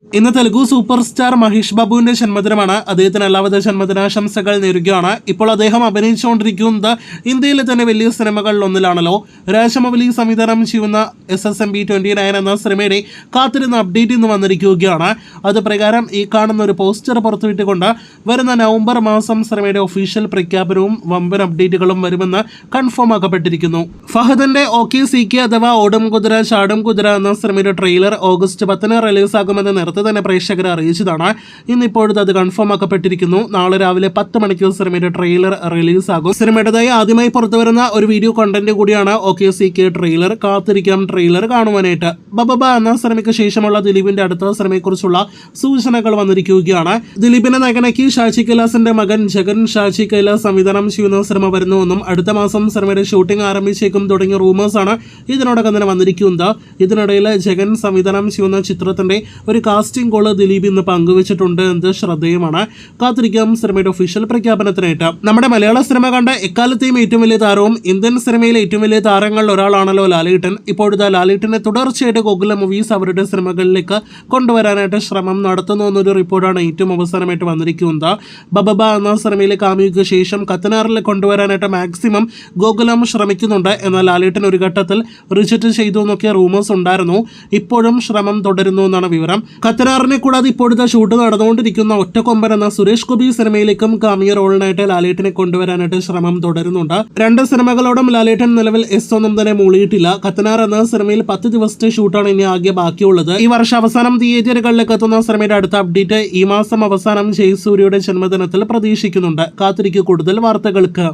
ഇന്ന് Telugu super star Mahesh ബാബുവിന്റെ ജന്മദിനമാണ്. അദ്ദേഹത്തിന് എല്ലാവിധ ജന്മദിനാശംസകൾ നേരുകയാണ്. ഇപ്പോൾ അദ്ദേഹം അഭിനയിച്ചുകൊണ്ടിരിക്കുന്നത് ഇന്ത്യയിലെ തന്നെ വലിയ സിനിമകളിൽ ഒന്നിലാണല്ലോ. രാജമൗലി സംവിധാനം ചെയ്യുന്ന SSMB 29 എന്ന സിനിമയുടെ കാത്തിരുന്ന അപ്ഡേറ്റ് ഇന്ന് വന്നിരിക്കുകയാണ്. അത് പ്രകാരം ഈ കാണുന്ന ഒരു പോസ്റ്റർ പുറത്തുവിട്ടുകൊണ്ട് വരുന്ന നവംബർ മാസം സിനിമയുടെ ഒഫീഷ്യൽ പ്രഖ്യാപനവും വമ്പൻ അപ്ഡേറ്റുകളും വരുമെന്ന് കൺഫേം ആക്കപ്പെട്ടിരിക്കുന്നു. ഫഹദിന്റെ OKCK അഥവാ ഓടും കുതിര ചാടും കുതിര എന്ന സിനിമയുടെ ട്രെയിലർ ഓഗസ്റ്റ് 10 റിലീസാകുമെന്ന് നേരത്തെ തന്നെ പ്രേക്ഷകരെ അറിയിച്ചതാണ്. ഇന്നിപ്പോഴത്തെ അത് കൺഫേം ആക്കപ്പെട്ടിരിക്കുന്നു. നാളെ രാവിലെ 10 മണിക്ക് സിനിമയുടെ ട്രെയിലർ റിലീസാകും. സിനിമയുടേതായി ആദ്യമായി പുറത്തുവരുന്ന ഒരു വീഡിയോ കണ്ടന്റ് കൂടിയാണ് OKCK ട്രെയിലർ. കാത്തിരിക്കാം ട്രെയിലർ കാണുവാനായിട്ട്. ബബബ എന്ന സിനിമയ്ക്ക് ശേഷമുള്ള ദിലീപിന്റെ അടുത്ത സിനിമയെക്കുറിച്ചുള്ള സൂചനകൾ വന്നിരിക്കുകയാണ്. ദിലീപിന്റെ നായകനാക്കി ഷാജി കൈലാസിന്റെ മകൻ ജഗൻ ഷാജി കൈലാസ് സംവിധാനം ചെയ്യുന്ന സിനിമ വരുന്നുവെന്നും അടുത്ത മാസം സിനിമയുടെ ഷൂട്ടിംഗ് ആരംഭിച്ചേക്കും തുടങ്ങിയ റൂമേഴ്സാണ് ഇതിനോടകം തന്നെ വന്നിരിക്കുന്നത്. ഇതിനിടയിൽ ജഗൻ സംവിധാനം ചെയ്യുന്ന ചിത്രത്തിന്റെ ഒരു കാസ്റ്റിംഗ് കോള് ദിലീപ് ഇന്ന് പങ്കുവച്ചിട്ടുണ്ട് എന്നത് ശ്രദ്ധേയമാണ്. കാത്തിരിക്കാം സിനിമയുടെ ഒഫീഷ്യൽ പ്രഖ്യാപനത്തിനായിട്ട്. നമ്മുടെ മലയാള സിനിമ കണ്ട എക്കാലത്തെയും ഏറ്റവും വലിയ താരവും ഇന്ത്യൻ സിനിമയിലെ ഏറ്റവും വലിയ താരങ്ങളിൽ ഒരാളാണല്ലോ ലാലേട്ടൻ. ഇപ്പോഴത്തെ ലാലേട്ടനെ തുടർച്ചയായിട്ട് ഗോകുലം മൂവീസ് അവരുടെ സിനിമകളിലേക്ക് കൊണ്ടുവരാനായിട്ട് ശ്രമം നടത്തുന്നു എന്നൊരു റിപ്പോർട്ടാണ് ഏറ്റവും അവസാനമായിട്ട് വന്നിരിക്കുന്നത്. ബബബ എന്ന സിനിമയിലെ കാമിക്ക് ശേഷം കത്തനാറിൽ കൊണ്ടുവരാനായിട്ട് മാക്സിമം ഗോകുലം ശ്രമിക്കുന്നുണ്ട്. എന്നാൽ ലാലേട്ടൻ ഒരു ഘട്ടത്തിൽ റിജക്റ്റ് ചെയ്തു എന്നൊക്കെ റൂമേഴ്സ് ഉണ്ടായിരുന്നു. ഇപ്പോഴും ശ്രമം തുടരുന്നു എന്നാണ് വിവരം. കത്തനാറിനെ കൂടാതെ ഇപ്പോഴത്തെ ഷൂട്ട് നടന്നുകൊണ്ടിരിക്കുന്ന ഒറ്റക്കൊമ്പൻ എന്ന സുരേഷ് ഗോപി സിനിമയിലേക്കും കാമിയ റോളിനായിട്ട് ലാലേട്ടനെ കൊണ്ടുവരാനായിട്ട് ശ്രമം തുടരുന്നുണ്ട്. 2 സിനിമകളോടും ലാലേട്ടൻ നിലവിൽ ഒന്നും തന്നെ മൂളിയിട്ടില്ല. കത്തനാർ എന്ന സിനിമയിൽ 10 ദിവസത്തെ ഷൂട്ടാണ് ഇനി ആകെ ബാക്കിയുള്ളത്. ഈ വർഷം അവസാനം തിയേറ്ററുകളിലേക്ക് എത്തുന്ന സിനിമയുടെ അടുത്ത അപ്ഡേറ്റ് ഈ മാസം അവസാനം ജയസൂര്യയുടെ ജന്മദിനത്തിൽ പ്രതീക്ഷിക്കുന്നുണ്ട്. കാത്തിരിക്കുക കൂടുതൽ വാർത്തകൾക്ക്.